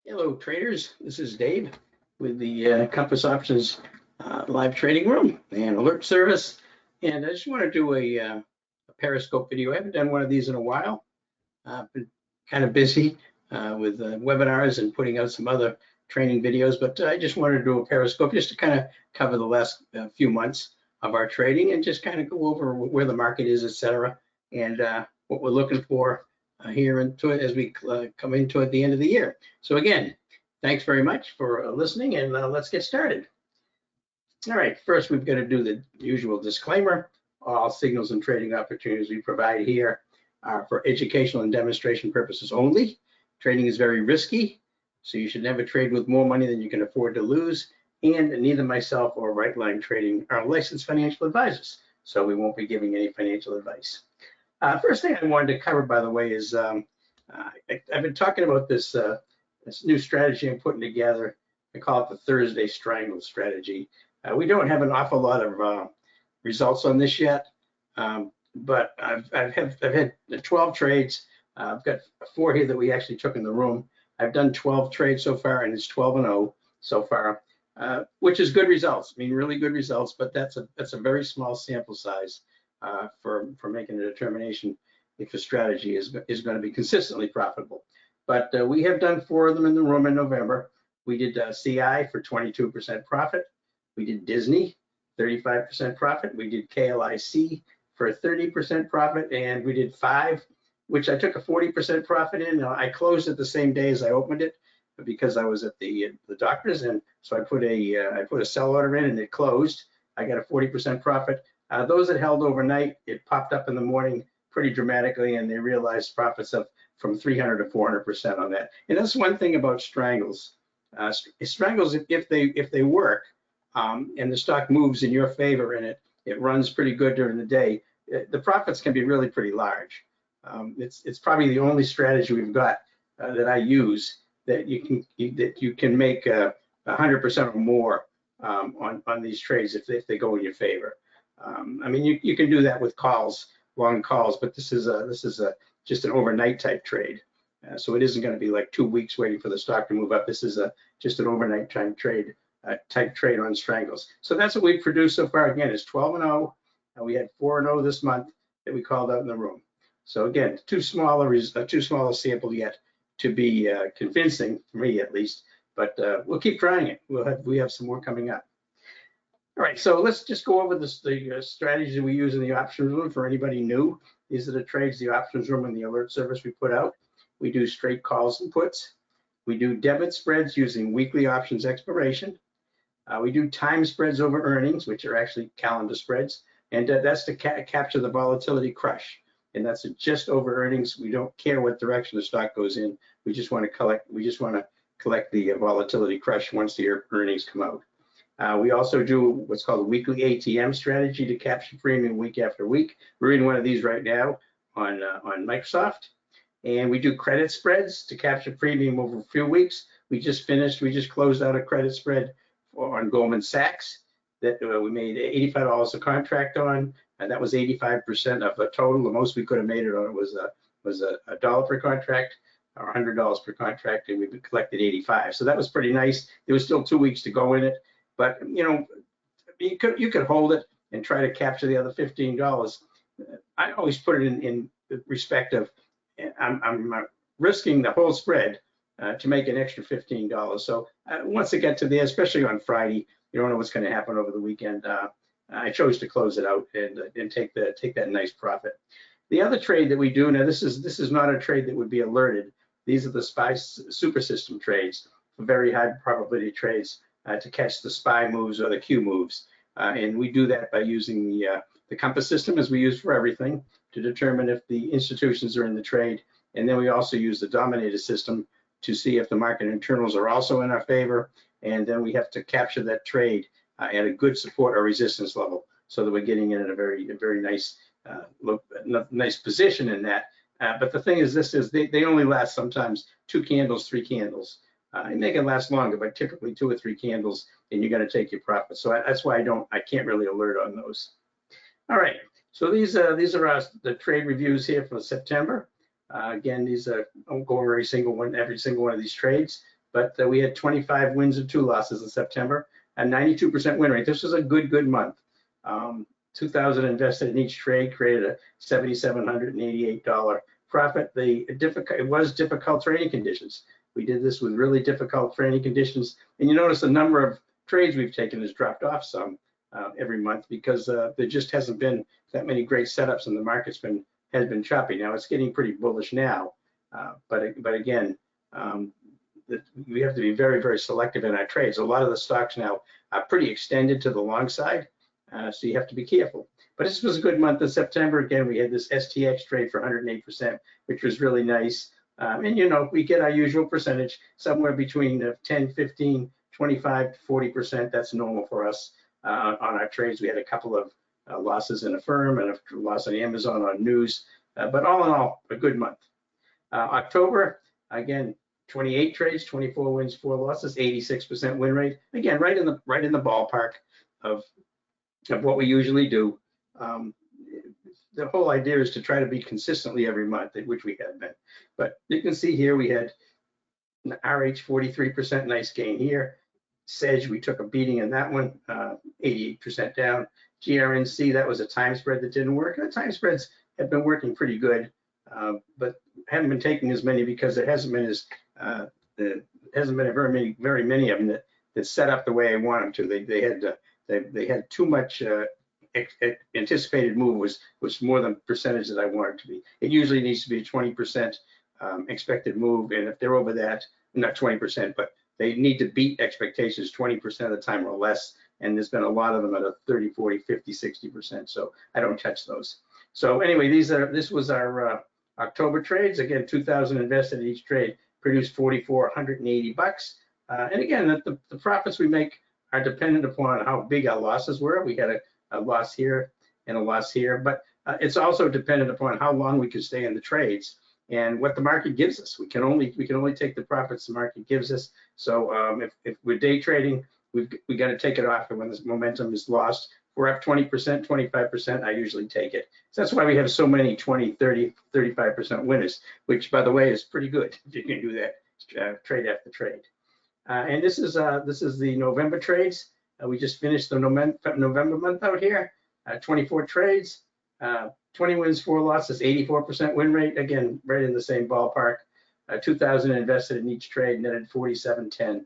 Hello traders, this is Dave with the Compass Options live trading room and alert service. And I just want to do a Periscope video. I haven't done one of these in a while. I've been kind of busy with webinars and putting out some other training videos, but I just wanted to do a Periscope just to kind of cover the last few months of our trading and just kind of go over where the market is, etc., and what we're looking for here into it as we come into at the end of the year. So again, thanks very much for listening, and let's get started. All right, first we've got to do the usual disclaimer. All signals and trading opportunities we provide here are for educational and demonstration purposes only. Trading is very risky, so you should never trade with more money than you can afford to lose, and neither myself or Right Line Trading are licensed financial advisors, so we won't be giving any financial advice. First thing I wanted to cover, by the way, is I've been talking about this new strategy I'm putting together. I call it the Thursday Strangle strategy. We don't have an awful lot of results on this yet, but I've had 12 trades. I've got 4 here that we actually took in the room. I've done 12 trades so far, and it's 12-0 so far, which is good results. I mean, really good results, but that's a very small sample size for making a determination if a strategy is going to be consistently profitable. But we have done 4 of them in the room in November. We did CI for 22% profit. We did Disney, 35% profit. We did KLIC for a 30% profit, and we did 5, which I took a 40% profit in. I closed it the same day as I opened it because I was at the doctor's, and so I put a sell order in, and it closed. I got a 40% profit. Those that held overnight, it popped up in the morning pretty dramatically, and they realized profits of from 300 to 400% on that. And that's one thing about strangles. Strangles, if they work, and the stock moves in your favor and it runs pretty good during the day, the profits can be really pretty large. It's probably the only strategy we've got that I use that you can make 100% or more on these trades if they go in your favor. I mean, you can do that with calls, long calls, but this is just an overnight type trade. So it isn't going to be like 2 weeks waiting for the stock to move up. This is just an overnight time trade type trade on strangles. So that's what we've produced so far. Again, it's 12-0. We had 4-0 this month that we called out in the room. So again, too small a sample yet to be convincing for me at least. But we'll keep trying it. We have some more coming up. All right, so let's just go over the strategies we use in the options room for anybody new. These are the trades, the options room and the alert service we put out. We do straight calls and puts. We do debit spreads using weekly options expiration. We do time spreads over earnings, which are actually calendar spreads, and that's to capture the volatility crush. And that's just over earnings. We don't care what direction the stock goes in. We just want to collect. We just want to collect the volatility crush once the earnings come out. We also do what's called a weekly ATM strategy to capture premium week after week. We're in one of these right now on Microsoft. And we do credit spreads to capture premium over a few weeks. We just closed out a credit spread on Goldman Sachs that we made $85 a contract on, and that was 85% of the total. The most we could have made it on was a dollar per contract or $100 per contract, and we collected 85. So that was pretty nice. There was still 2 weeks to go in it. But you could hold it and try to capture the other $15. I always put it in respect of I'm risking the whole spread to make an extra $15. So once it gets to there, especially on Friday, you don't know what's going to happen over the weekend. I chose to close it out and take that nice profit. The other trade that we do now, this is not a trade that would be alerted. These are the SPY super system trades, very high probability trades. To catch the SPY moves or the Q moves. And we do that by using the Compass system, as we use for everything, to determine if the institutions are in the trade. And then we also use the Dominator system to see if the market internals are also in our favor. And then we have to capture that trade at a good support or resistance level so that we're getting in at a very nice nice position in that. But the thing is, they only last sometimes 2 candles, 3 candles. And they can last longer, but typically 2 or 3 candles, and you're going to take your profit. So that's why I can't really alert on those. All right, so these are the trade reviews here for September. Again, these are, I won't go over every single one of these trades, but we had 25 wins and 2 losses in September, a 92% win rate. This was a good month. 2,000 invested in each trade created a $7,788 profit. It was difficult trading conditions. We did this with really difficult trading conditions, and you notice the number of trades we've taken has dropped off some every month because there just hasn't been that many great setups, and the market's has been choppy. Now it's getting pretty bullish now, but again, we have to be very selective in our trades. A lot of the stocks now are pretty extended to the long side, so you have to be careful. But this was a good month in September. Again, we had this STX trade for 108%, which was really nice. And you know, we get our usual percentage, somewhere between 10, 15, 25 to 40%. That's normal for us on our trades. We had a couple of losses in a firm and a loss on Amazon on news, but all in all, a good month. October, again, 28 trades, 24 wins, 4 losses, 86% win rate. Again, right in the ballpark of what we usually do. The whole idea is to try to be consistently every month, which we have been. But you can see here we had RH 43%, nice gain here. Sedge, we took a beating in that one, 88% down. GRNC, that was a time spread that didn't work. The time spreads have been working pretty good, but haven't been taking as many because there hasn't been very many of them that set up the way I want them to. They had too much anticipated move was more than percentage that I want it to be. It usually needs to be 20% expected move, and if they're over that, not 20%, but they need to beat expectations 20% of the time or less, and there's been a lot of them at a 30, 40, 50, 60%, so I don't touch those. So anyway, this was our October trades. Again, 2,000 invested in each trade, produced $4,480. And again, the profits we make are dependent upon how big our losses were. We had a loss here and a loss here, but it's also dependent upon how long we can stay in the trades and what the market gives us. We can only take the profits the market gives us. So if we're day trading, we got to take it off, and when this momentum is lost, we're up 20%, 25%, I usually take it. So that's why we have so many 20, 30, 35% winners, which, by the way, is pretty good if you can do that trade after trade. And this is the November trades. We just finished the November month out here. 24 trades, 20 wins, 4 losses, 84% win rate. Again, right in the same ballpark. 2,000 invested in each trade, netted 47.10.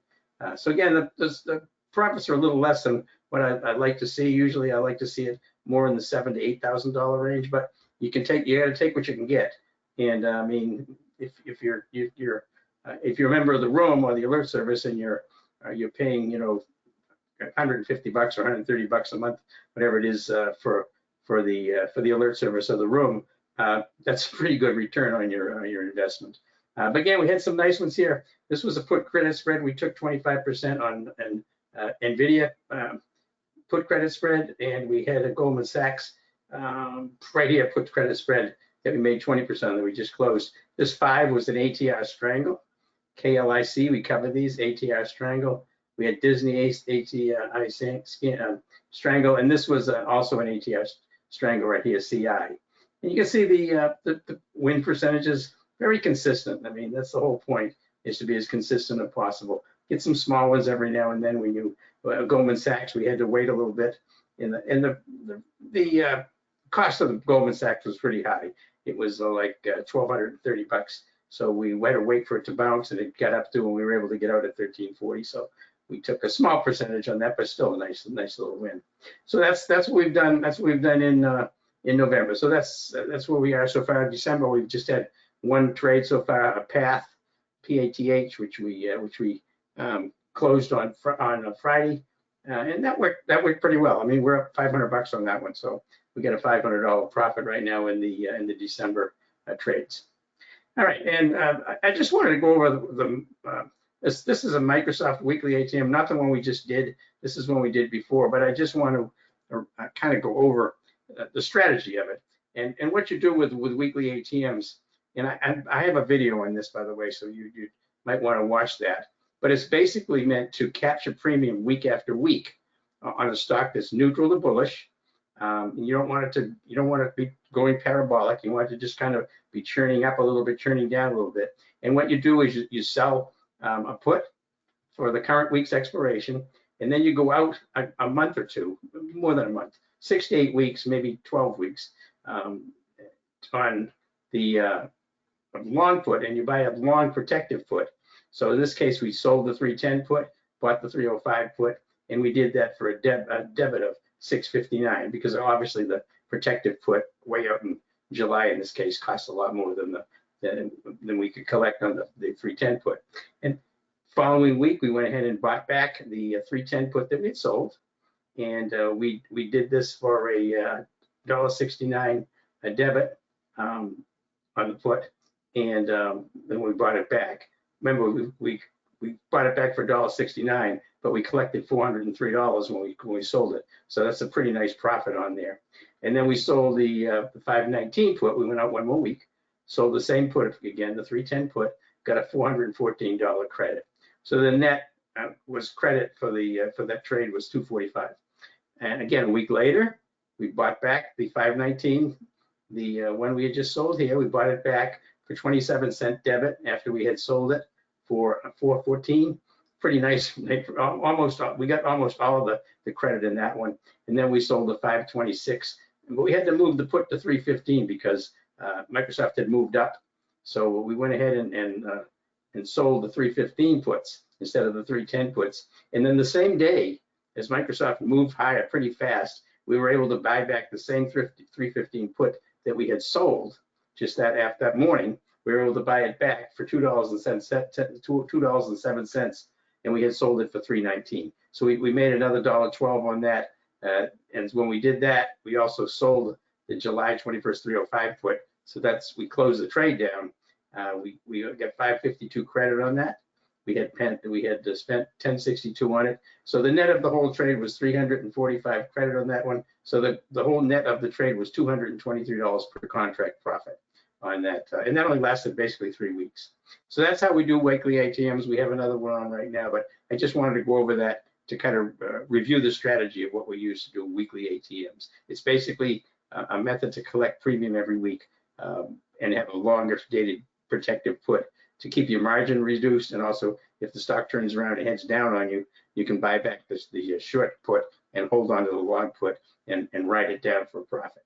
So again, the profits are a little less than what I like to see. Usually, I like to see it more in the $7,000 to $8,000 range. But you got to take what you can get. And I mean, if you're a member of the room or the alert service and you're paying, you know, $150 or $130 a month, whatever it is for the alert service of the room, that's a pretty good return on your investment. But again, we had some nice ones here. This was a put credit spread. We took 25% on NVIDIA put credit spread, and we had a Goldman Sachs right here put credit spread that we made 20% that we just closed. This 5 was an ATR strangle. KLIC, we covered these, ATR strangle. We had Disney ATR strangle, and this was also an ATR strangle right here, CI. And you can see the win percentages, very consistent. I mean, that's the whole point, is to be as consistent as possible. Get some small ones every now and then. When you Goldman Sachs, we had to wait a little bit. And the cost of the Goldman Sachs was pretty high. It was like $1,230. So we had to wait for it to bounce, and it got up to, and we were able to get out at 1340. So we took a small percentage on that, but still a nice little win. So that's what we've done. That's what we've done in November. So that's where we are so far. In December, we've just had one trade so far, a PATH, which we closed on Friday, and that worked pretty well. I mean, we're up $500 on that one, so we get a $500 profit right now in the December trades. All right, and I just wanted to go over this is a Microsoft weekly ATM, not the one we just did. This is one we did before, but I just want to kind of go over the strategy of it and what you do with weekly ATMs. And I have a video on this, by the way, so you might want to watch that. But it's basically meant to capture premium week after week on a stock that's neutral to bullish. You don't want it to be going parabolic. You want it to just kind of be churning up a little bit, churning down a little bit. And what you do is you sell a put for the current week's expiration, and then you go out a month or two, more than a month, 6 to 8 weeks, maybe 12 weeks on the long put, and you buy a long protective put. So in this case, we sold the 310 put, bought the 305 put, and we did that for a debit of $6.59 because obviously the protective put way out in July in this case costs a lot more than we could collect on the 310 put. And following week, we went ahead and bought back the 310 put that we had sold, and we did this for a $1.69 a debit on the put, and then we bought it back. Remember, we bought it back for $1.69, but we collected $403 when we sold it. So that's a pretty nice profit on there. And then we sold the 519 put. We went out one more week, sold the same put again, the 310 put, got a $414 credit. So the net was credit for that trade was $245. And again, a week later, we bought back the 519, the one we had just sold here. We bought it back for 27-cent debit after we had sold it for $414. Pretty nice. We got almost all of the credit in that one. And then we sold the 526, but we had to move the put to 315 because Microsoft had moved up. So we went ahead and sold the 315 puts instead of the 310 puts. And then the same day, as Microsoft moved higher pretty fast, we were able to buy back the same 315 put that we had sold just that morning. We were able to buy it back for $2.07, and we had sold it for $3.19. So we made another $1.12 on that. And when we did that, we also sold the July 21st 305 put. So we closed the trade down. We got 552 credit on that. We had spent 1062 on it. So the net of the whole trade was 345 credit on that one. So the whole net of the trade was $223 per contract profit on that. And that only lasted basically 3 weeks. So that's how we do weekly ATMs. We have another one on right now, but I just wanted to go over that to kind of review the strategy of what we use to do weekly ATMs. It's basically a method to collect premium every week and have a longer dated protective put to keep your margin reduced, and also if the stock turns around and heads down on you, you can buy back the short put and hold on to the long put and ride it down for a profit.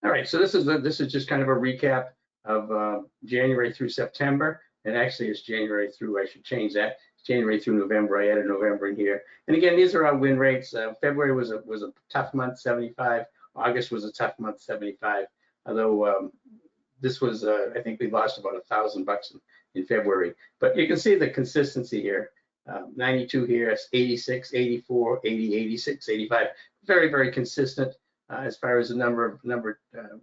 All right, so this is just kind of a recap of January through September, and actually it's January through, I should change that, it's January through November. I added November in here. And again, these are our win rates. February was a tough month, 75. August was a tough month, 75. Although this was, I think we lost about $1,000 in February. But you can see the consistency here. 92 here, 86, 84, 80, 86, 85. Very, very consistent as far as the number of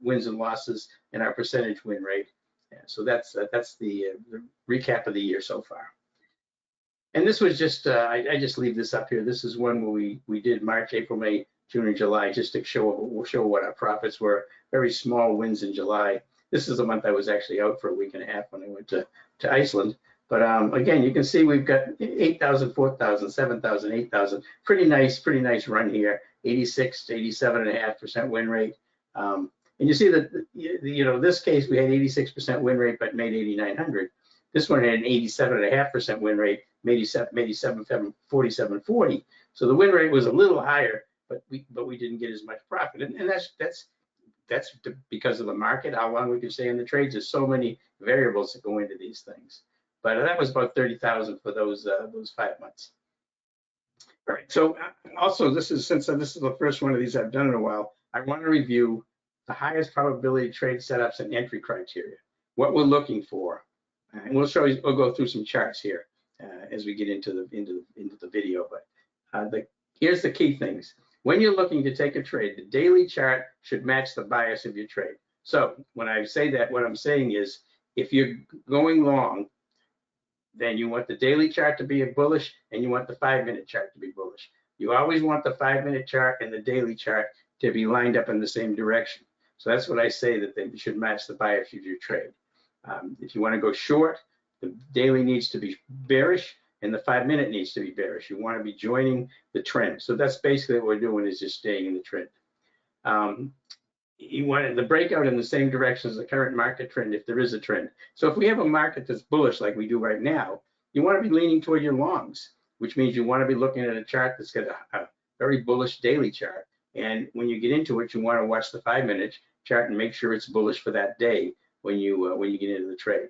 wins and losses and our percentage win rate. Yeah, so that's the recap of the year so far. And this was just, I just leave this up here. This is one where we did March, April, May, June, and July, just to show what our profits were. Very small wins in July. This is the month I was actually out for a week and a half when I went to Iceland. But again, you can see we've got 8,000, 4,000, 7,000, 8,000. Pretty nice run here. 86 to 87.5% win rate. And you see that, this case we had 86% win rate, but made 8,900. This one had an 87.5% win rate, made 47.40. So the win rate was a little higher, but we didn't get as much profit. And that's because of the market, how long we can stay in the trades. There's so many variables that go into these things. But that was about 30,000 for those 5 months. All right. So also, since this is the first one of these I've done in a while, I want to review the highest probability trade setups and entry criteria. What we're looking for, and we'll go through some charts here as we get into the video. But here's the key things. When you're looking to take a trade, the daily chart should match the bias of your trade. So when I say that, what I'm saying is, if you're going long, then you want the daily chart to be bullish, and you want the 5-minute chart to be bullish. You always want the 5-minute chart and the daily chart to be lined up in the same direction. So that's what I say, that they should match the bias of your trade. If you want to go short, the daily needs to be bearish and the 5-minute needs to be bearish. You want to be joining the trend. So that's basically what we're doing, is just staying in the trend. You want the breakout in the same direction as the current market trend if there is a trend. So if we have a market that's bullish like we do right now, you want to be leaning toward your longs, which means you want to be looking at a chart that's got a very bullish daily chart. And when you get into it, you want to watch the 5-minute chart and make sure it's bullish for that day when you get into the trade.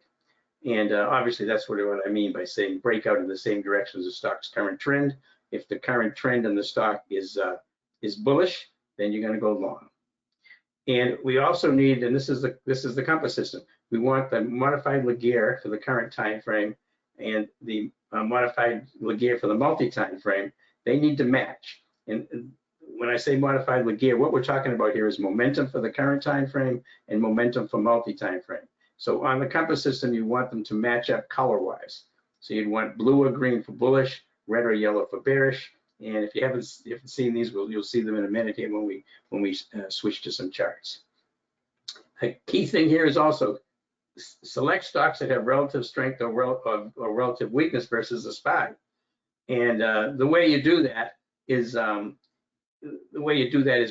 And obviously, that's what I mean by saying break out in the same direction as the stock's current trend. If the current trend in the stock is bullish, then you're going to go long. And we also need, and this is the compass system. We want the modified Laguerre for the current time frame and the modified Laguerre for the multi-time frame. They need to match. And when I say modified Laguerre, what we're talking about here is momentum for the current time frame and momentum for multi-time frame. So on the compass system, you want them to match up color-wise. So you'd want blue or green for bullish, red or yellow for bearish. And if you haven't seen these, you'll see them in a minute here when we switch to some charts. A key thing here is also select stocks that have relative strength or relative weakness versus the SPY. And the way you do that is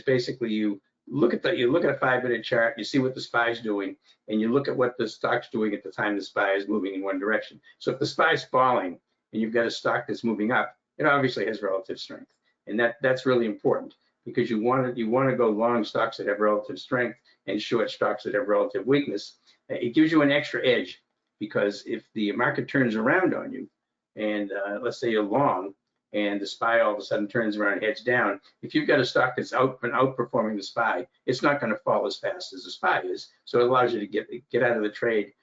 basically you look at a 5-minute chart, you see what the SPY is doing, and you look at what the stock's doing at the time the SPY is moving in one direction. So if the SPY is falling and you've got a stock that's moving up, it obviously has relative strength, and that's really important because you want to go long stocks that have relative strength and short stocks that have relative weakness. It gives you an extra edge because if the market turns around on you, and let's say you're long, and the SPY all of a sudden turns around and heads down, if you've got a stock that's been outperforming the SPY, it's not going to fall as fast as the SPY is. So it allows you to get out of the trade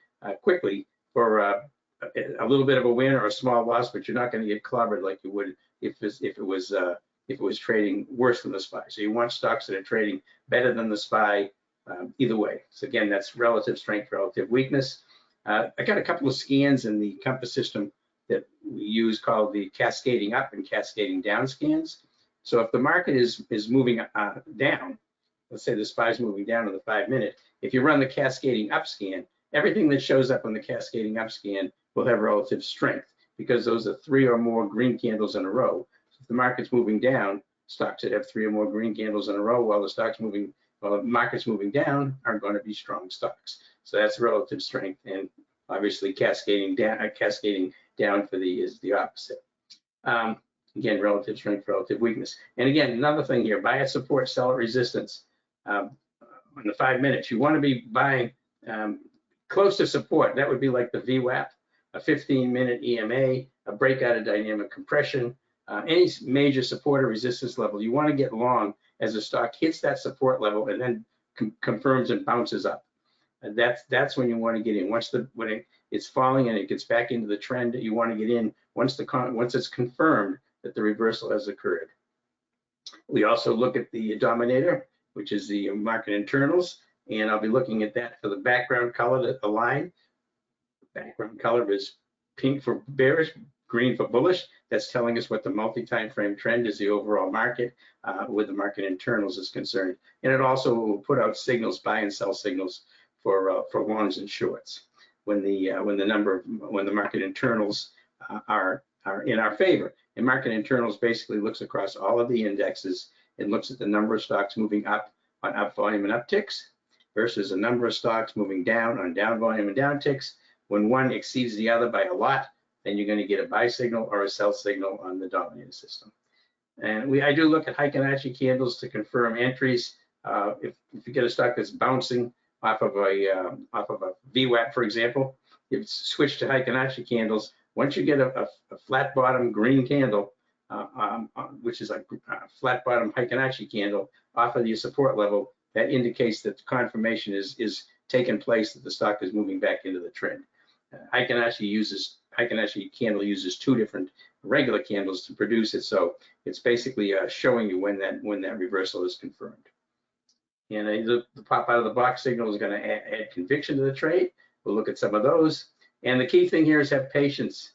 quickly for a little bit of a win or a small loss, but you're not going to get clobbered like you would if it was trading worse than the SPY. So you want stocks that are trading better than the SPY either way. So again, that's relative strength, relative weakness. I got a couple of scans in the compass system that we use called the cascading up and cascading down scans. So if the market is moving down, let's say the SPY is moving down on the 5-minute, if you run the cascading up scan, everything that shows up on the cascading up scan will have relative strength because those are 3 or more green candles in a row. So if the market's moving down, stocks that have 3 or more green candles in a row while the market's moving down are going to be strong stocks. So that's relative strength, and obviously cascading down for is the opposite. Again, relative strength, relative weakness. And again, another thing here, buy at support, sell at resistance. On the 5 minutes, you want to be buying close to support. That would be like the VWAP, a 15-minute EMA, a breakout of dynamic compression, any major support or resistance level. You want to get long as the stock hits that support level and then confirms and bounces up. And that's when you want to get in. When it's falling and it gets back into the trend, you want to get in once it's confirmed that the reversal has occurred. We also look at the dominator, which is the market internals, and I'll be looking at that for the background color that align. The background color is pink for bearish, green for bullish. That's telling us what the multi-time frame trend is, the overall market, with the market internals is concerned. And it also will put out signals, buy and sell signals for longs and shorts when the market internals are in our favor. And market internals basically looks across all of the indexes and looks at the number of stocks moving up on up volume and upticks versus a number of stocks moving down on down volume and down ticks. When one exceeds the other by a lot, then you're going to get a buy signal or a sell signal on the dominator system. And I do look at Heikin-Ashi candles to confirm entries. If you get a stock that's bouncing off of a VWAP, for example, if you switch to Heikin-Ashi candles, once you get a flat bottom green candle, which is a flat bottom Heikin-Ashi candle off of your support level, that indicates that the confirmation is taking place, that the stock is moving back into the trend. Heikin-Ashi candle uses 2 different regular candles to produce it, so it's basically showing you when that reversal is confirmed. And the pop out of the box signal is going to add conviction to the trade. We'll look at some of those. And the key thing here is have patience,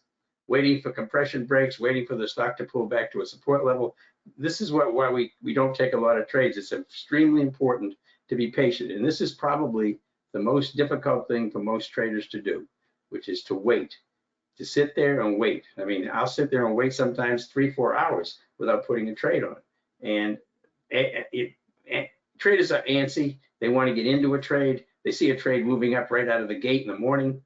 waiting for compression breaks, waiting for the stock to pull back to a support level. This is why we don't take a lot of trades. It's extremely important to be patient. And this is probably the most difficult thing for most traders to do, which is to wait, to sit there and wait. I mean, I'll sit there and wait sometimes 3-4 hours without putting a trade on. And traders are antsy. They want to get into a trade. They see a trade moving up right out of the gate in the morning.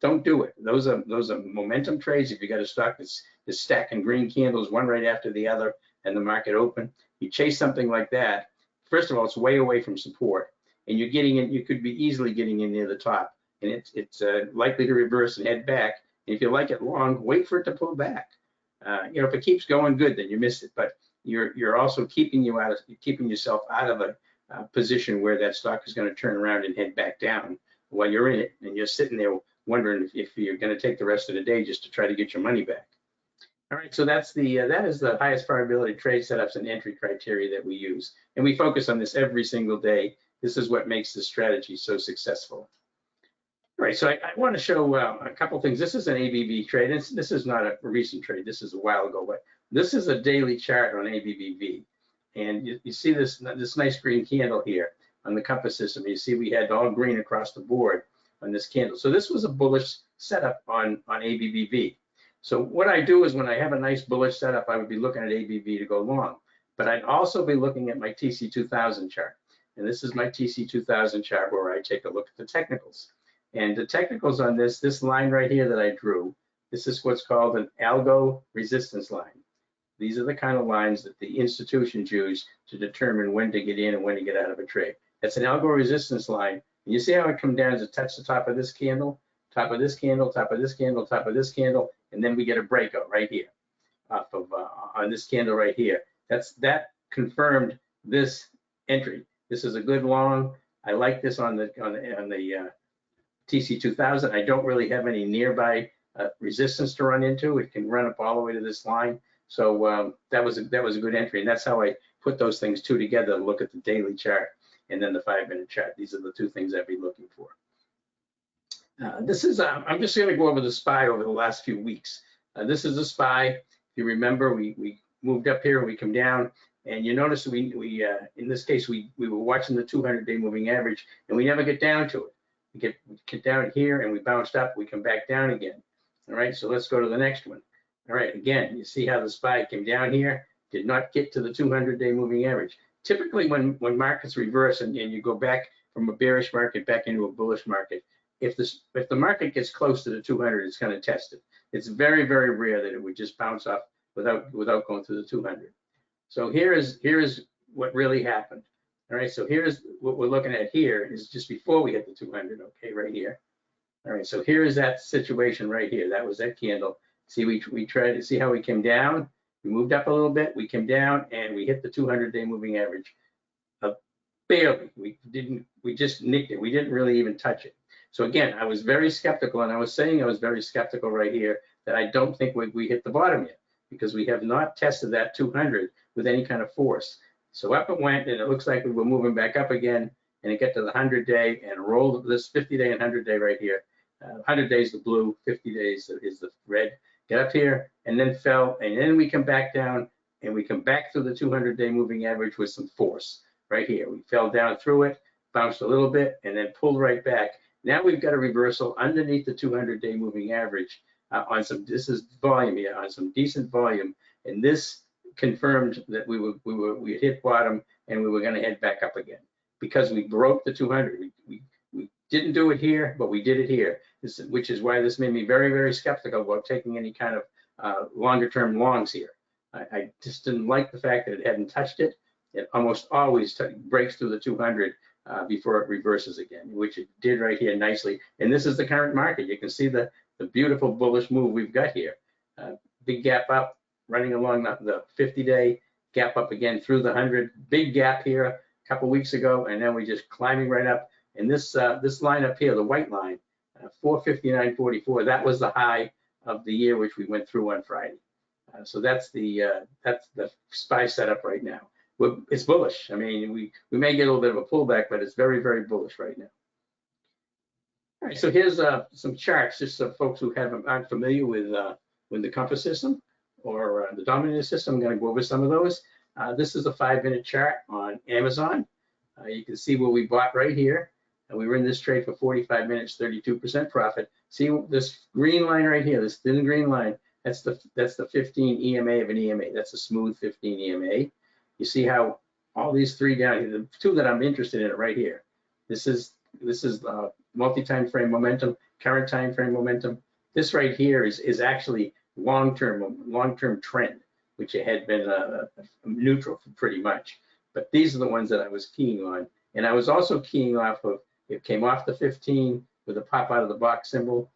don't do it. Those are momentum trades. If you got a stock that's stacking green candles one right after the other and the market open, you chase something like that. First of all, it's way away from support, and you're getting in. You could be easily getting in near the top, and it's likely to reverse and head back. And if you like it long, wait for it to pull back. You know, if it keeps going, good, then you miss it. But you're also keeping yourself out of a position where that stock is going to turn around and head back down while you're in it, and you're sitting there wondering if you're going to take the rest of the day just to try to get your money back. All right, so that is the highest probability trade setups and entry criteria that we use, and we focus on this every single day. This is what makes this strategy so successful. All right, so I want to show a couple things. This is an ABV trade. This is not a recent trade. This is a while ago, but this is a daily chart on ABBV, and you see this nice green candle here on the compass system. You see we had all green across the board on this candle. So this was a bullish setup on ABBV. So what I do is when I have a nice bullish setup, I would be looking at ABV to go long, but I'd also be looking at my TC2000 chart. And this is my TC2000 chart where I take a look at the technicals. And the technicals on this line right here that I drew, this is what's called an algo resistance line. These are the kind of lines that the institutions use to determine when to get in and when to get out of a trade. That's an algo resistance line. And you see how it comes down to touch the top of this candle, top of this candle, top of this candle, top of this candle, and then we get a breakout right here off of on this candle right here. That confirmed this entry. This is a good long. I like this on the TC2000. I don't really have any nearby resistance to run into. It can run up all the way to this line. So that was a good entry, and that's how I put those things two together to look at the daily chart and then the 5-minute chart. These are the two things I'd be looking for. This is I'm just going to go over the SPY over the last few weeks. This is a SPY. If you remember, we moved up here and we come down, and you notice we in this case we were watching the 200-day moving average, and we never get down to it. We get down here and we bounced up. We come back down again. All right, so let's go to the next one. All right, again, you see how the SPY came down here, did not get to the 200-day moving average. Typically, when markets reverse and you go back from a bearish market back into a bullish market, if the market gets close to the 200, it's going to test it. It's very, very rare that it would just bounce off without going through the 200. So here is what really happened. All right, so here's what we're looking at here is just before we hit the 200, okay, right here. All right, so here is that situation right here. That was that candle. See, we tried to see how we came down. We moved up a little bit, we came down, and we hit the 200-day moving average. Barely. We just nicked it. We didn't really even touch it. So again, I was very skeptical, and I was saying I was very skeptical right here that I don't think we hit the bottom yet, because we have not tested that 200 with any kind of force. So up it went, and it looks like we were moving back up again, and it got to the 100-day and rolled this 50-day and 100-day right here. 100 days the blue, 50 days is the red. Get up here and then fell, and then we come back down, and we come back through the 200-day moving average with some force right here. We fell down through it, bounced a little bit, and then pulled right back. Now we've got a reversal underneath the 200-day moving average on some. This is volume here on some decent volume, and this confirmed that we had hit bottom and we were going to head back up again because we broke the 200. We didn't do it here, but we did it here, which is why this made me very, very skeptical about taking any kind of longer-term longs here. I just didn't like the fact that it hadn't touched it. It almost always breaks through the 200 before it reverses again, which it did right here nicely. And this is the current market. You can see the beautiful bullish move we've got here. Big gap up, running along the 50-day, gap up again through the 100. Big gap here a couple weeks ago, and then we just climbing right up. And this line up here, the white line, 459.44, that was the high of the year, which we went through on Friday. So that's the SPY setup right now. It's bullish. I mean, we may get a little bit of a pullback, but it's very, very bullish right now. All right, so here's some charts, just so folks who aren't familiar with the compass system or the dominant system. I'm going to go over some of those. This is a 5-minute chart on Amazon. You can see where we bought right here. And we were in this trade for 45 minutes, 32% profit. See this green line right here, this thin green line, that's the 15 EMA of an EMA. That's a smooth 15 EMA. You see how all these three down here, the two that I'm interested in right here. This is multi-time frame momentum, current time frame momentum. This right here is actually long-term trend, which it had been neutral for pretty much. But these are the ones that I was keying on. And I was also keying off of, it came off the 15 with a pop out of the box symbol,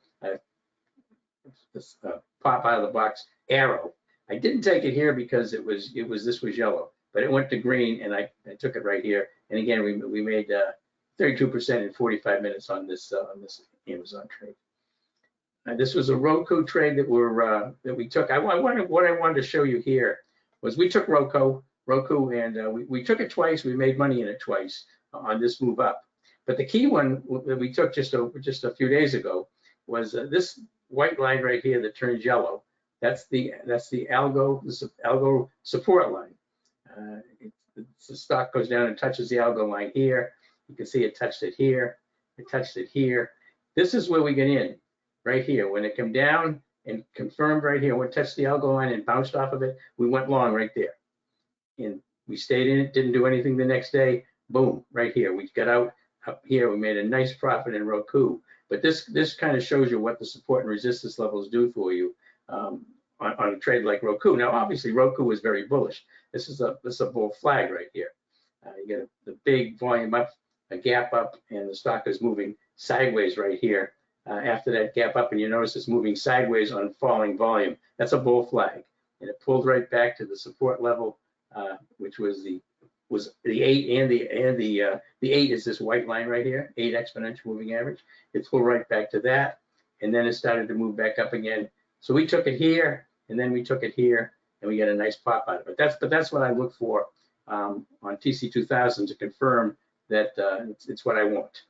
this pop out of the box arrow. I didn't take it here because this was yellow, but it went to green, and I took it right here. And again, we made 32% in 45 minutes on this Amazon trade. This was a Roku trade that we took. What I wanted to show you here was we took Roku, and we took it twice. We made money in it twice on this move up. But the key one that we took just a few days ago was this white line right here that turns yellow. That's the algo support line. The stock goes down and touches the algo line here. You can see it touched it here. It touched it here. This is where we get in, right here. When it came down and confirmed right here, when it touched the algo line and bounced off of it, we went long right there. And we stayed in it, didn't do anything the next day. Boom, right here. We got out up here. We made a nice profit in Roku. But this kind of shows you what the support and resistance levels do for you on a trade like Roku. Now, obviously, Roku was very bullish. This is a bull flag right here. You get the big volume up, a gap up, and the stock is moving sideways right here. After that gap up, and you notice it's moving sideways on falling volume. That's a bull flag, and it pulled right back to the support level, which was the 8 and the 8 is this white line right here, 8 exponential moving average. It pulled right back to that, and then it started to move back up again. So we took it here, and then we took it here, and we get a nice pop out of it. That's what I look for on TC2000 to confirm that it's what I want.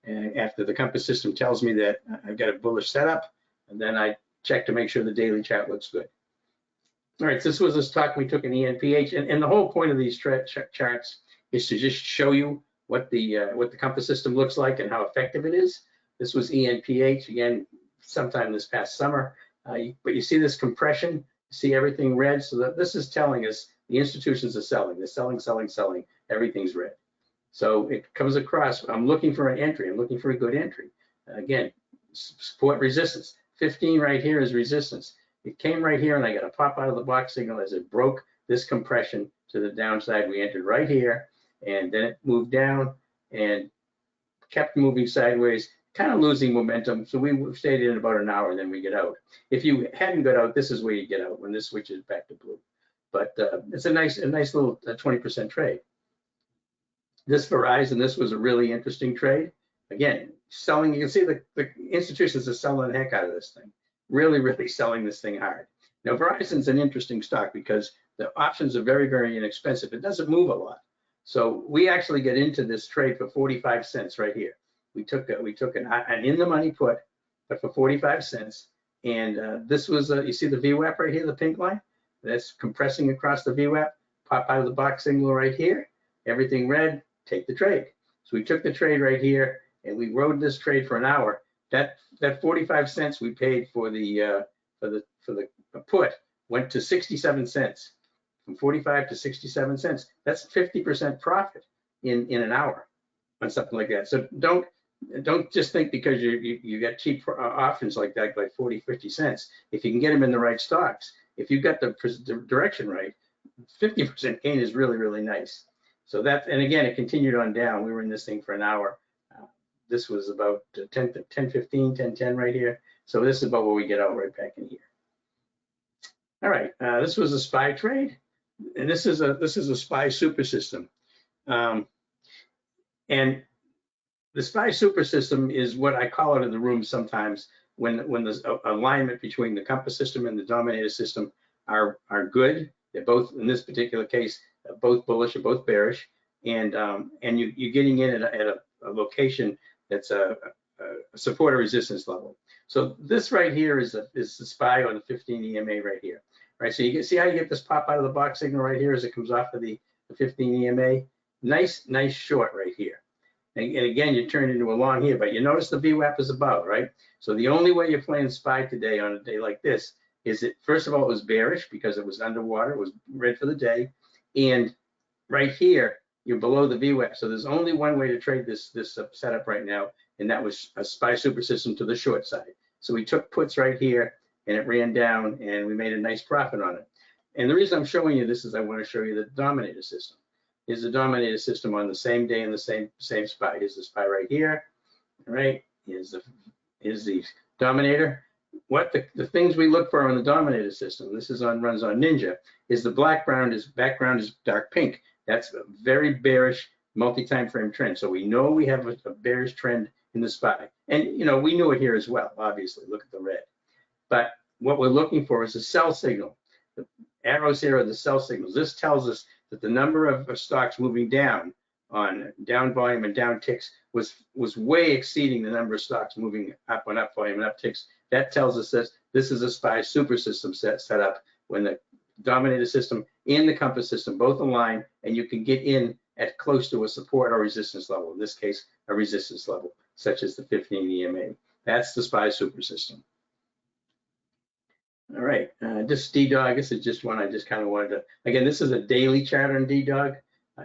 And after the compass system tells me that I've got a bullish setup, and then I check to make sure the daily chart looks good. All right, so this was a stock we took in ENPH, and the whole point of these charts is to just show you what the compass system looks like and how effective it is. This was ENPH, again, sometime this past summer. But you see this compression, you see everything red, so that this is telling us the institutions are selling. They're selling, selling, selling. Everything's red. So it comes across, I'm looking for an entry. I'm looking for a good entry. Again, support resistance. 15 right here is resistance. It came right here, and I got a pop out of the box signal as it broke this compression to the downside. We entered right here, and then it moved down and kept moving sideways, kind of losing momentum. So we stayed in about an hour, and then we get out. If you hadn't got out, this is where you get out when this switches back to blue. But it's a nice little 20% trade. This Verizon, this was a really interesting trade. Again, selling, you can see the institutions are selling the heck out of this thing. Really, really selling this thing hard. Now, Verizon's an interesting stock because the options are very, very inexpensive. It doesn't move a lot. So we actually get into this trade for 45 cents right here. We took an in-the-money put, but for 45 cents. And this was, you see the VWAP right here, the pink line? That's compressing across the VWAP. Pop out of the box signal right here. Everything red, take the trade. So we took the trade right here, and we rode this trade for an hour. That 45 cents we paid for the put went to 67 cents, from 45 to 67 cents. That's 50% profit in an hour on something like that. So don't just think because you got cheap options like that, like 40, 50 cents. If you can get them in the right stocks, if you got the direction right, 50% gain is really, really nice. So that, and again, it continued on down. We were in this thing for an hour. This was about 10:15, 10:10 right here. So this is about where we get out right back in here. All right, this was a SPY trade, and this is a SPY super system. And the SPY super system is what I call it in the room sometimes when there's alignment between the compass system and the dominator system are good. They're both, in this particular case, both bullish or both bearish, and you're getting in at a location that's a support or resistance level. So this right here is the SPY on the 15 EMA right here, right? So you can see how you get this pop out of the box signal right here as it comes off of the 15 EMA. Nice short right here. And again, you turn into a long here, but you notice the VWAP is above, right? So the only way you're playing SPY today on a day like this is that, first of all, it was bearish because it was underwater, it was red for the day. And right here, you're below the VWAP. So there's only one way to trade this setup right now, and that was a SPY super system to the short side. So we took puts right here, and it ran down, and we made a nice profit on it. And the reason I'm showing you this is I want to show you the dominator system. Here's the dominator system on the same day in the same SPY. Here's the SPY right here. All right, here's the dominator. What the things we look for on the dominator system, this is runs on Ninja, is the background is dark pink. That's a very bearish multi-time frame trend. So we know we have a bearish trend in the SPY. And we knew it here as well, obviously. Look at the red. But what we're looking for is a sell signal. The arrows here are the sell signals. This tells us that the number of stocks moving down on down volume and down ticks was way exceeding the number of stocks moving up on up volume and up ticks. That tells us that this is a SPY super system set up when the dominator system and the compass system both align, and you can get in at close to a support or resistance level. In this case, a resistance level, such as the 15 EMA. That's the SPY super system. All right, this DDOG, this is just one I just kind of wanted to, again, this is a daily chart on DDOG.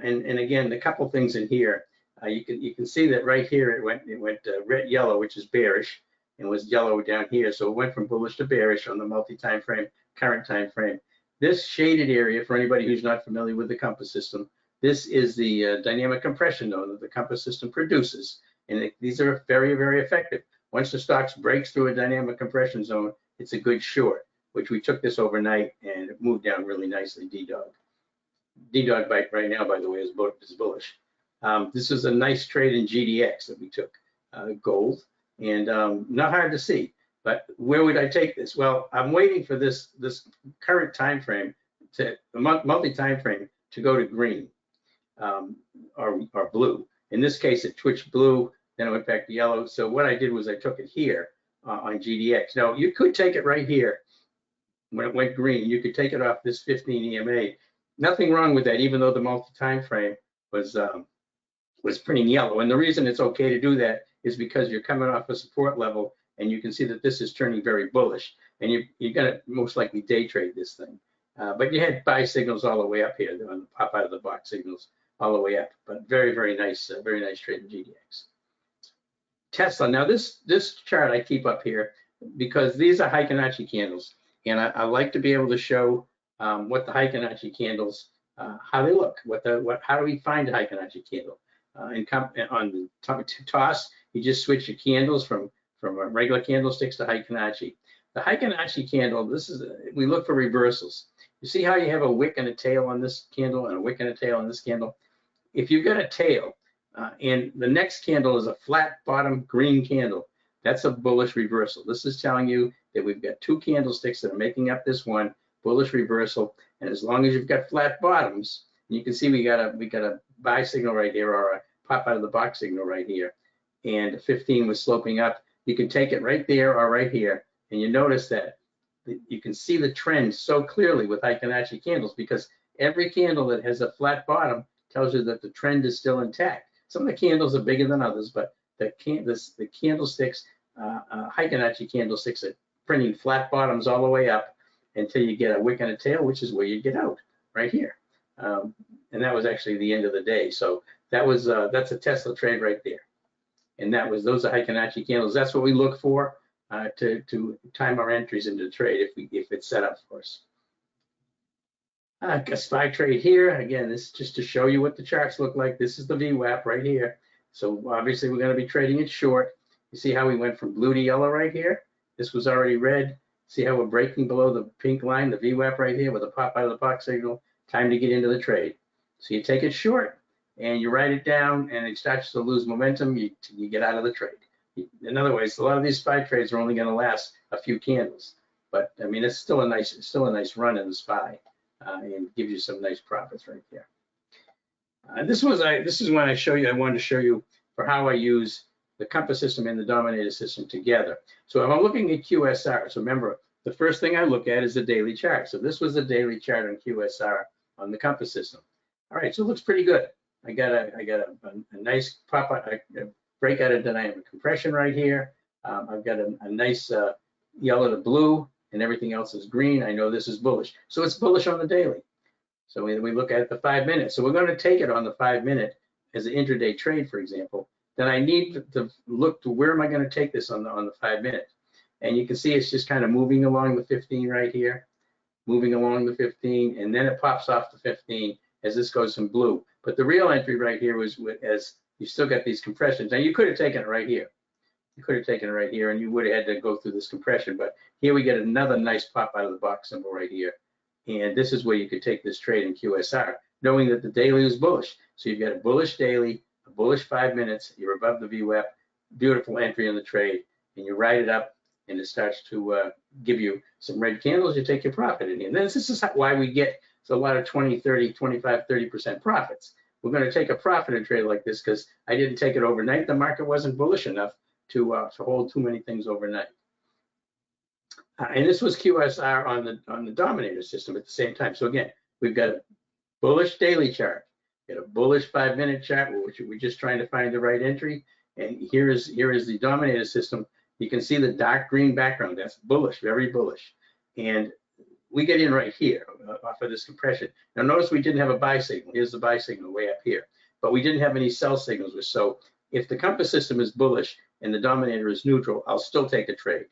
And again, a couple things in here. You can see that right here it went red yellow, which is bearish, and was yellow down here. So it went from bullish to bearish on the multi-time frame, current time frame. This shaded area, for anybody who's not familiar with the compass system, this is the dynamic compression node that the compass system produces. And these are very, very effective. Once the stocks breaks through a dynamic compression zone, it's a good short, which we took this overnight and it moved down really nicely, DDOG. DDOG right now, by the way, is bullish. This is a nice trade in GDX that we took, gold, and not hard to see. But where would I take this? Well, I'm waiting for this current time frame, the multi-time frame, to go to green or blue. In this case, it twitched blue, then it went back to yellow. So what I did was I took it here on GDX. Now, you could take it right here when it went green. You could take it off this 15 EMA. Nothing wrong with that, even though the multi-time frame was printing yellow. And the reason it's okay to do that is because you're coming off a support level, and you can see that this is turning very bullish, and you're going to most likely day trade this thing. But you had buy signals all the way up here, the pop out of the box signals all the way up. But very, very nice trade in GDX. Tesla. Now this chart I keep up here because these are Fibonacci candles, and I like to be able to show what the Fibonacci candles, how they look. How do we find a Fibonacci candle? On the toss, you just switch your candles from regular candlesticks to Fibonacci. The Fibonacci candle, we look for reversals. You see how you have a wick and a tail on this candle and a wick and a tail on this candle? If you've got a tail and the next candle is a flat bottom green candle, that's a bullish reversal. This is telling you that we've got two candlesticks that are making up this one bullish reversal, and as long as you've got flat bottoms, you can see we got a buy signal right here or a pop out of the box signal right here, and 15 was sloping up. You can take it right there or right here, and you notice that you can see the trend so clearly with Fibonacci candles because every candle that has a flat bottom tells you that the trend is still intact. Some of the candles are bigger than others, but the candlesticks, Fibonacci candlesticks are printing flat bottoms all the way up until you get a wick and a tail, which is where you get out right here. And that was actually the end of the day. So that's a Tesla trade right there. And those are Fibonacci candles. That's what we look for to time our entries into the trade if it's set up for us. A SPY trade here. Again, this is just to show you what the charts look like. This is the VWAP right here. So obviously we're going to be trading it short. You see how we went from blue to yellow right here? This was already red. See how we're breaking below the pink line, the VWAP right here with a pop out of the box signal. Time to get into the trade. So you take it short and you write it down, and it starts to lose momentum. You get out of the trade. In other words, a lot of these SPY trades are only going to last a few candles, but I mean it's still a nice run in the SPY, and gives you some nice profits right there. This is when I wanted to show you for how I use the compass system and the dominator system together. So if I'm looking at QSR, so remember the first thing I look at is the daily chart. So this was the daily chart on QSR on the compass system. All right, so it looks pretty good. I got a nice pop out, a break out of dynamic compression right here. I've got a nice yellow to blue, and everything else is green. I know this is bullish. So it's bullish on the daily. So we look at the 5 minutes. So we're going to take it on the 5 minute as an intraday trade, for example. Then I need to look to where am I going to take this on the 5 minute. And you can see it's just kind of moving along the 15 right here, moving along the 15, and then it pops off the 15 as this goes in blue. But the real entry right here was as you still got these compressions. Now you could have taken it right here. You could have taken it right here and you would have had to go through this compression, but here we get another nice pop out of the box symbol right here. And this is where you could take this trade in QSR, knowing that the daily is bullish. So you've got a bullish daily, a bullish 5 minutes, you're above the VWAP, beautiful entry in the trade, and you ride it up and it starts to give you some red candles, you take your profit in here. And this is why we get a lot of 20, 30, 25, 30% profits. We're going to take a profit in a trade like this because I didn't take it overnight. The market wasn't bullish enough to hold too many things overnight. And this was QSR on the dominator system at the same time. So again, we've got a bullish daily chart, got a bullish 5 minute chart, which we're just trying to find the right entry. And here is the dominator system. You can see the dark green background. That's bullish, very bullish. And we get in right here off of this compression. Now notice we didn't have a buy signal. Here's the buy signal way up here, but we didn't have any sell signals. So if the compass system is bullish and the dominator is neutral, I'll still take a trade.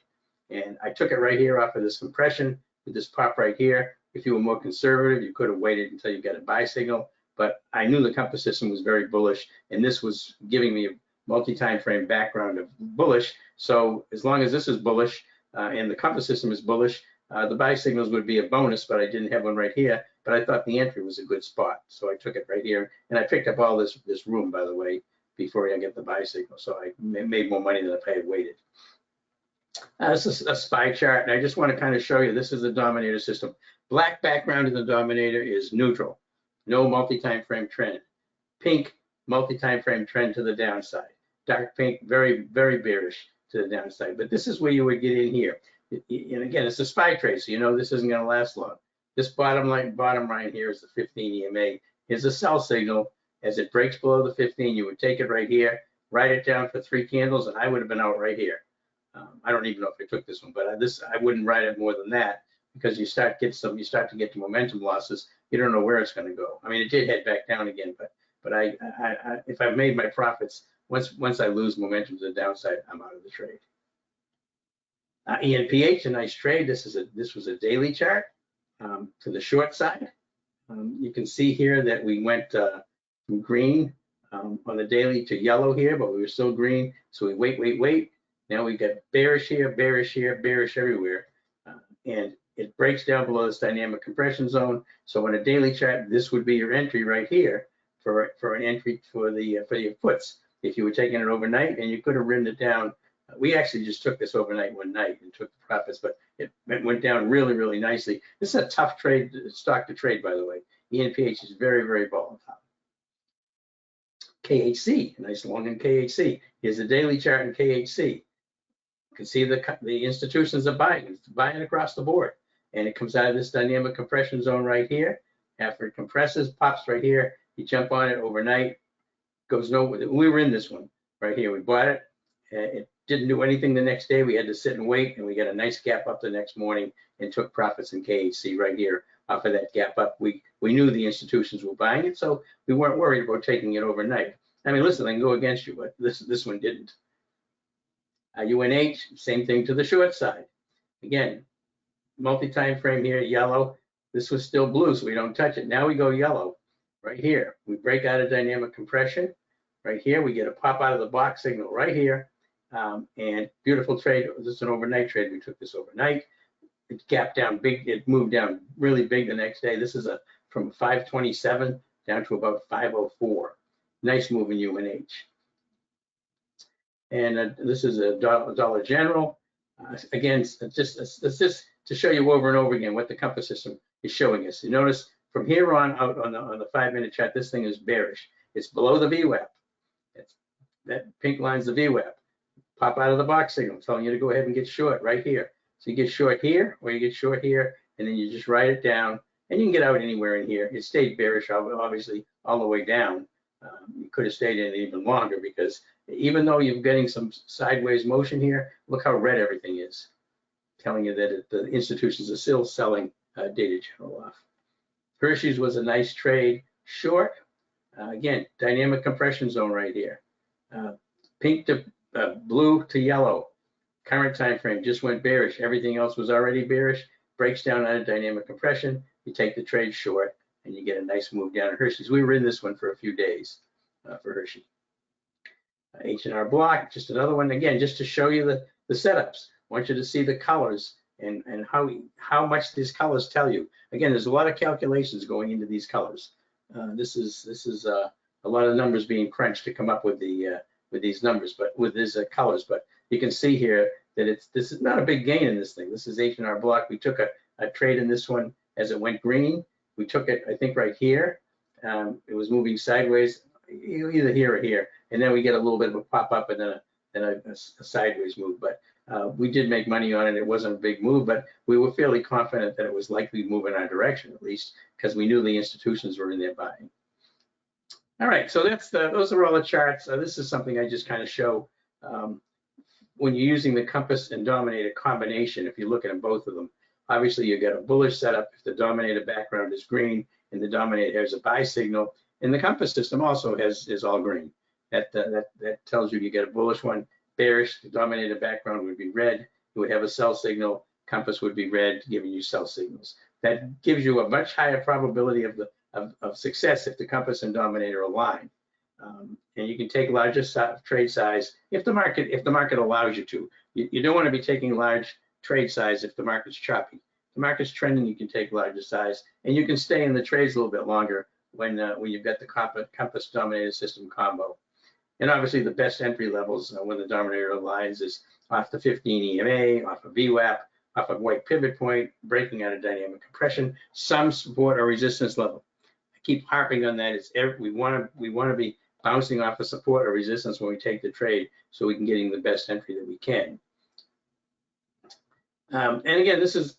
And I took it right here off of this compression with this pop right here. If you were more conservative, you could have waited until you got a buy signal, but I knew the compass system was very bullish and this was giving me a multi-time frame background of bullish. So as long as this is bullish and the compass system is bullish, the buy signals would be a bonus, but I didn't have one right here. But I thought the entry was a good spot, so I took it right here, and I picked up all this room, by the way, before I get the buy signal. So I made more money than if I had waited. This is a SPY chart, and I just want to kind of show you this is the dominator system. Black background in the dominator is neutral, no multi-time frame trend. Pink, multi-time frame trend to the downside. Dark pink, very, very bearish to the downside. But this is where you would get in here. And again, it's a SPY trade, so you know this isn't going to last long. This bottom line here is the 15 EMA. Here's a sell signal. As it breaks below the 15, you would take it right here, write it down for 3 candles, and I would have been out right here. I don't even know if I took this one, but I wouldn't write it more than that because you start to get the momentum losses. You don't know where it's going to go. I mean, it did head back down again, but if I've made my profits, once I lose momentum to the downside, I'm out of the trade. ENPH, a nice trade. This was a daily chart to the short side. You can see here that we went from green on the daily to yellow here, but we were still green. So we wait. Now we got bearish here, bearish everywhere, and it breaks down below this dynamic compression zone. So on a daily chart, this would be your entry right here for an entry for your puts. If you were taking it overnight, and you could have ridden it down. We actually just took this overnight one night and took the profits, but it went down really, really nicely. This is a tough stock to trade, by the way. ENPH is very, very volatile. KHC, a nice long in KHC. Here's the daily chart in KHC. You can see the institutions are buying. It's buying across the board. And it comes out of this dynamic compression zone right here. After it compresses, pops right here. You jump on it overnight. Goes nowhere. We were in this one right here. We bought it. It didn't do anything the next day. We had to sit and wait, and we got a nice gap up the next morning and took profits in KHC right here off of that gap up. We knew the institutions were buying it, so we weren't worried about taking it overnight. I mean, listen, I can go against you, but this one didn't. UNH, same thing to the short side. Again, multi-time frame here, yellow. This was still blue, so we don't touch it. Now we go yellow right here. We break out of dynamic compression. Right here, we get a pop out of the box signal right here. And beautiful trade. This is an overnight trade. We took this overnight. It gapped down big. It moved down really big the next day. This is from 527 down to about 504. Nice move in UNH. And this is a Dollar General. Again, it's just to show you over and over again what the compass system is showing us. You notice from here on out on the 5 minute chart, this thing is bearish. It's below the VWAP. That pink line's the VWAP. Pop out of the box signal, telling you to go ahead and get short right here. So you get short here, or you get short here, and then you just write it down, and you can get out anywhere in here. It stayed bearish, obviously, all the way down. You could have stayed in it even longer because even though you're getting some sideways motion here, look how red everything is, telling you that the institutions are still selling Data General off. Hershey's was a nice trade, short. Again, dynamic compression zone right here. Pink to blue to yellow. Current time frame just went bearish. Everything else was already bearish. Breaks down out of dynamic compression. You take the trade short, and you get a nice move down at Hershey's. We were in this one for a few days for Hershey. H&R Block, just another one. Again, just to show you the setups. I want you to see the colors and how much these colors tell you. Again, there's a lot of calculations going into these colors. This is a lot of numbers being crunched to come up with these numbers, but with these colors. But you can see here that this is not a big gain in this thing. This is H&R Block. We took a trade in this one as it went green. We took it, I think, right here. It was moving sideways, either here or here, and then we get a little bit of a pop up and then a sideways move. But we did make money on it. It wasn't a big move, but we were fairly confident that it was likely to move in our direction, at least, because we knew the institutions were in there buying. All right, so those are all the charts. This is something I just kind of show when you're using the compass and dominator combination. If you look at both of them, obviously you get a bullish setup if the dominator background is green and the dominator has a buy signal, and the compass system also is all green. That tells you get a bullish one. Bearish, the dominator background would be red. You would have a sell signal. Compass would be red, giving you sell signals. That gives you a much higher probability of success if the compass and dominator align. And you can take larger trade size if the market allows you to. You don't want to be taking large trade size if the market's choppy. If the market's trending, you can take larger size, and you can stay in the trades a little bit longer when you've got the compass dominator system combo. And obviously the best entry levels when the dominator aligns is off the 15 EMA, off of VWAP, off of white pivot point, breaking out of dynamic compression, some support or resistance level. I keep harping on that. We want to be bouncing off of support or resistance when we take the trade, so we can get in the best entry that we can. And again, this is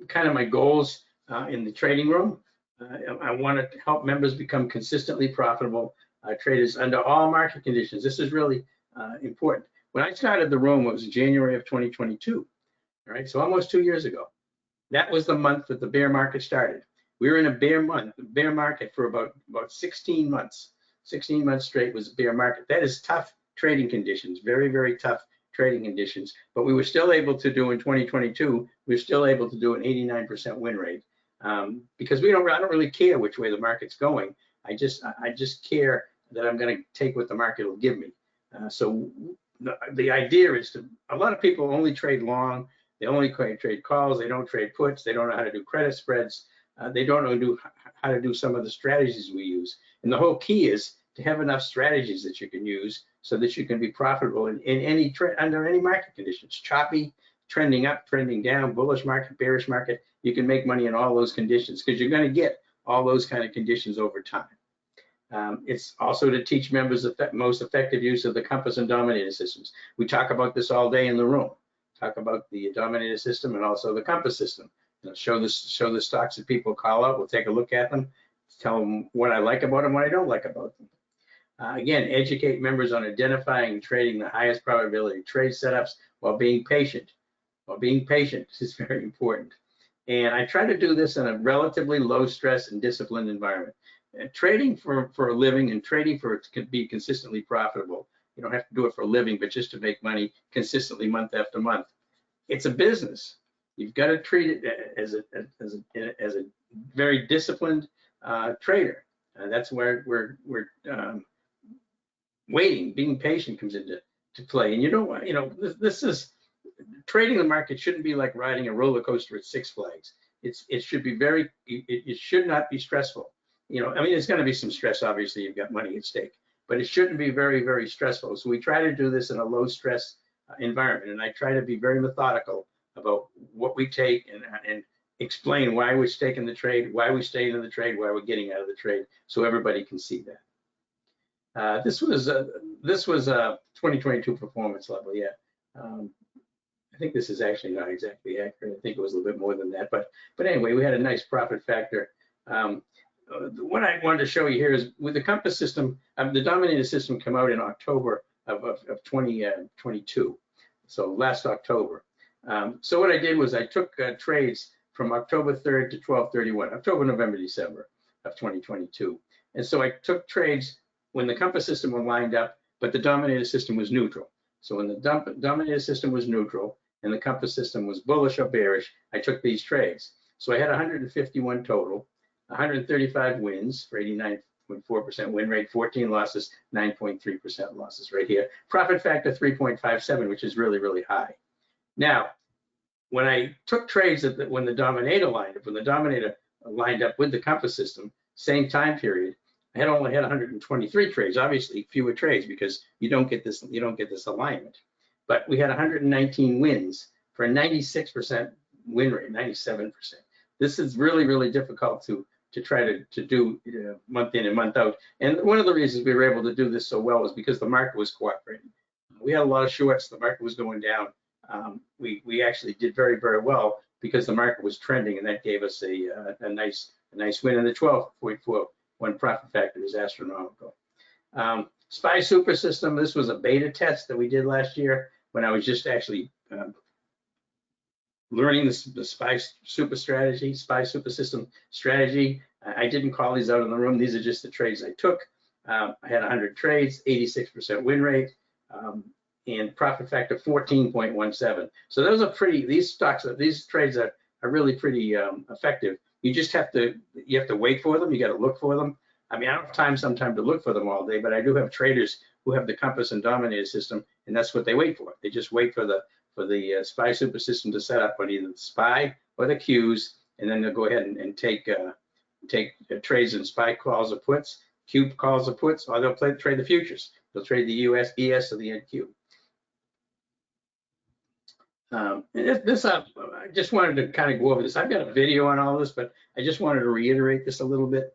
kind of my goals in the trading room. I want to help members become consistently profitable traders under all market conditions. This is really important. When I started the room, it was January of 2022. All right, so almost 2 years ago. That was the month that the bear market started. We were in a bear market for about 16 months. 16 months straight was a bear market. That is tough trading conditions, very, very tough trading conditions. But we were still able to do in 2022, we were still able to do an 89% win rate because I don't really care which way the market's going. I just care that I'm going to take what the market will give me. So the idea is a lot of people only trade long. They only trade calls. They don't trade puts. They don't know how to do credit spreads. They don't know how to do some of the strategies we use. And the whole key is to have enough strategies that you can use so that you can be profitable in under any market conditions. Choppy, trending up, trending down, bullish market, bearish market. You can make money in all those conditions because you're going to get all those kind of conditions over time. It's also to teach members the most effective use of the compass and dominator systems. We talk about this all day in the room. Talk about the dominator system and also the compass system. Show the stocks that people call out. We'll take a look at them, tell them what I like about them, what I don't like about them. Again, educate members on identifying and trading the highest probability trade setups while being patient. While being patient is very important. And I try to do this in a relatively low stress and disciplined environment. Trading for a living and trading to be consistently profitable. You don't have to do it for a living, but just to make money consistently month after month. It's a business. You've got to treat it as a very disciplined trader. That's where we're waiting, being patient comes into play. And you don't want, this is trading the market shouldn't be like riding a roller coaster at Six Flags. It should be it should not be stressful. There's going to be some stress. Obviously, you've got money at stake, but it shouldn't be very, very stressful. So we try to do this in a low stress environment, and I try to be very methodical about what we take and explain why we're taking the trade, why we stay in the trade, why we're getting out of the trade, so everybody can see that. This was a 2022 performance level. Yeah, I think this is actually not exactly accurate. I think it was a little bit more than that, but anyway, we had a nice profit factor. What I wanted to show you here is with the compass system, the dominator system came out in October of 2022, so last October. So what I did was I took trades from October 3rd to 12/31, October, November, December of 2022. And so I took trades when the compass system were lined up, but the dominator system was neutral. So when the dominator system was neutral and the compass system was bullish or bearish, I took these trades. So I had 151 total, 135 wins for 89.4% win rate, 14 losses, 9.3% losses right here. Profit factor 3.57, which is really, really high. Now, when I took trades when the dominator lined up with the compass system, same time period, I had only had 123 trades, obviously fewer trades because you don't get this alignment. But we had 119 wins for a 96% win rate, 97%. This is really, really difficult to try to do month in and month out. And one of the reasons we were able to do this so well was because the market was cooperating. We had a lot of shorts, the market was going down. We actually did very, very well because the market was trending, and that gave us a nice win. And the 12.41 profit factor is astronomical. SPY Super System, this was a beta test that we did last year when I was just actually learning the SPY Super System strategy. I didn't call these out in the room. These are just the trades I took. I had 100 trades, 86% win rate, and profit factor 14.17. So those are pretty. These trades are really pretty effective. You just have to wait for them. You got to look for them. I mean, I don't have time sometimes to look for them all day, but I do have traders who have the compass and dominator system, and that's what they wait for. They just wait for the SPY Super System to set up on either the SPY or the Qs, and then they'll go ahead and take trades in SPY calls or puts, Q calls or puts, or they'll trade the futures. They'll trade the US, ES, or the NQ. I just wanted to kind of go over this. I've got a video on all this, but I just wanted to reiterate this a little bit.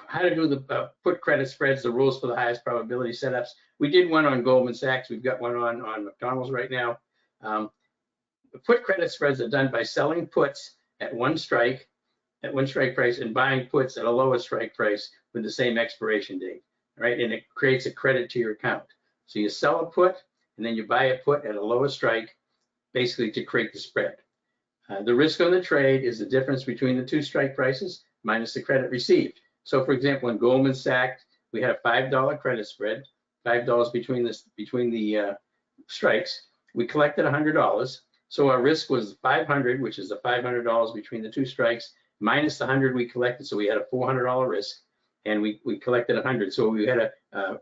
How to do the put credit spreads, the rules for the highest probability setups. We did one on Goldman Sachs. We've got one on McDonald's right now. The put credit spreads are done by selling puts at one strike price and buying puts at a lower strike price with the same expiration date, right? And it creates a credit to your account. So you sell a put and then you buy a put at a lower strike, basically to create the spread. The risk on the trade is the difference between the two strike prices minus the credit received. So for example, in Goldman Sachs, we had a $5 credit spread, $5 between the strikes. We collected $100. So our risk was 500, which is the $500 between the two strikes, minus the 100 we collected. So we had a $400 risk, and we collected 100. So we had a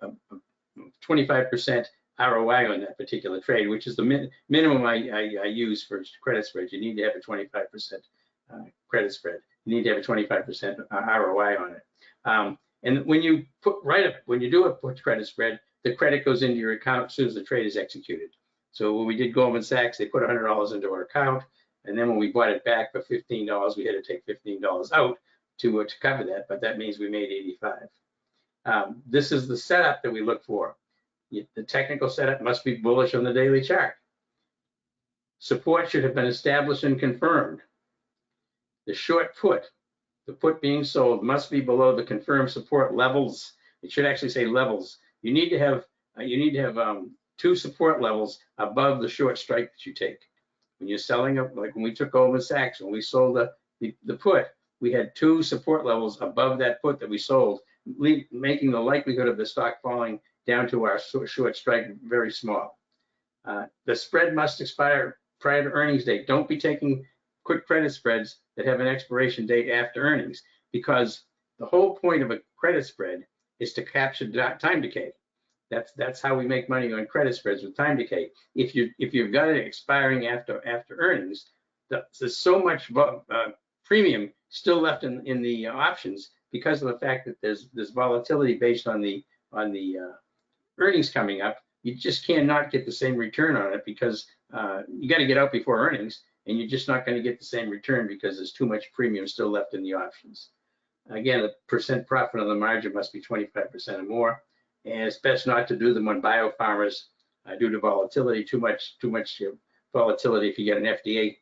25% ROI on that particular trade, which is the minimum I use for credit spreads. You need to have a 25% credit spread. You need to have a 25% ROI on it. And when you do a put credit spread, the credit goes into your account as soon as the trade is executed. So when we did Goldman Sachs, they put $100 into our account, and then when we bought it back for $15, we had to take $15 out to cover that, but that means we made 85. This is the setup that we look for. The technical setup must be bullish on the daily chart. Support should have been established and confirmed. The short put, the put being sold, must be below the confirmed support levels. It should actually say levels. You need to have two support levels above the short strike that you take. When you're selling up, like when we took Goldman Sachs, when we sold the put, we had two support levels above that put that we sold, making the likelihood of the stock falling down to our short strike very small. The spread must expire prior to earnings date. Don't be taking quick credit spreads that have an expiration date after earnings, because the whole point of a credit spread is to capture time decay. That's how we make money on credit spreads, with time decay. If you've got it expiring after earnings, there's so much premium still left in the options because of the fact that there's volatility based on the earnings coming up. You just cannot get the same return on it because you got to get out before earnings, and you're just not going to get the same return because there's too much premium still left in the options. Again, the percent profit on the margin must be 25% or more, and it's best not to do them on biopharmas due to volatility. Too much volatility. If you get an FDA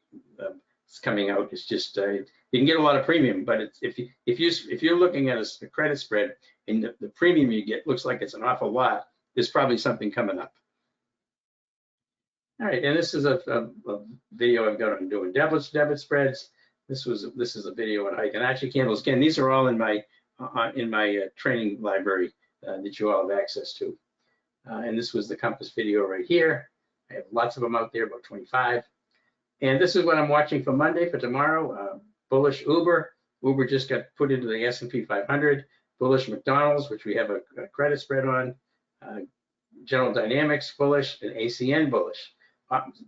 it's coming out, it's just you can get a lot of premium, but if you're looking at a credit spread and the premium you get looks like it's an awful lot, there's probably something coming up. All right, and this is a video I've got on doing debit spreads. This is a video on Fibonacci candles. Again, these are all in my training library that you all have access to. And this was the Compass video right here. I have lots of them out there, about 25. And this is what I'm watching for Monday, for tomorrow. Bullish Uber. Uber just got put into the S&P 500. Bullish McDonald's, which we have a credit spread on. General Dynamics bullish, and ACN bullish.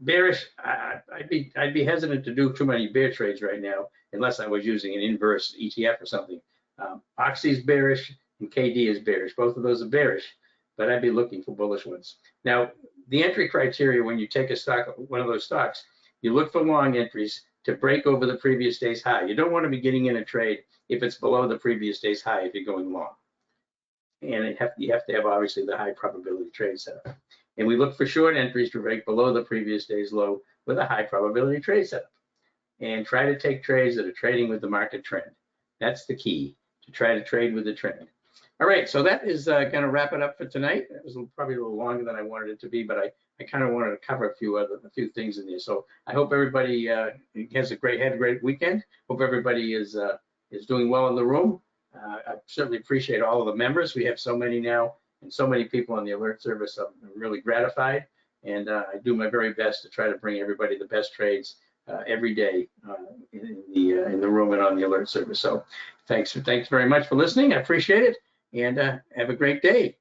Bearish, I'd be hesitant to do too many bear trades right now unless I was using an inverse ETF or something. Oxy's bearish and KD is bearish. Both of those are bearish, but I'd be looking for bullish ones. Now, the entry criteria when you take a stock, one of those stocks, you look for long entries to break over the previous day's high. You don't want to be getting in a trade if it's below the previous day's high if you're going long. And you have to have obviously the high probability trade setup. And we look for short entries to break below the previous day's low with a high probability trade setup. And try to take trades that are trading with the market trend. That's the key, to try to trade with the trend. All right, so that is going to wrap it up for tonight. It was probably a little longer than I wanted it to be, but I kind of wanted to cover a few things in there. So I hope everybody had a great weekend. Hope everybody is doing well in the room. I certainly appreciate all of the members. We have so many now and so many people on the alert service. I'm really gratified, and I do my very best to try to bring everybody the best trades every day in the room and on the alert service. So thanks very much for listening. I appreciate it, and have a great day.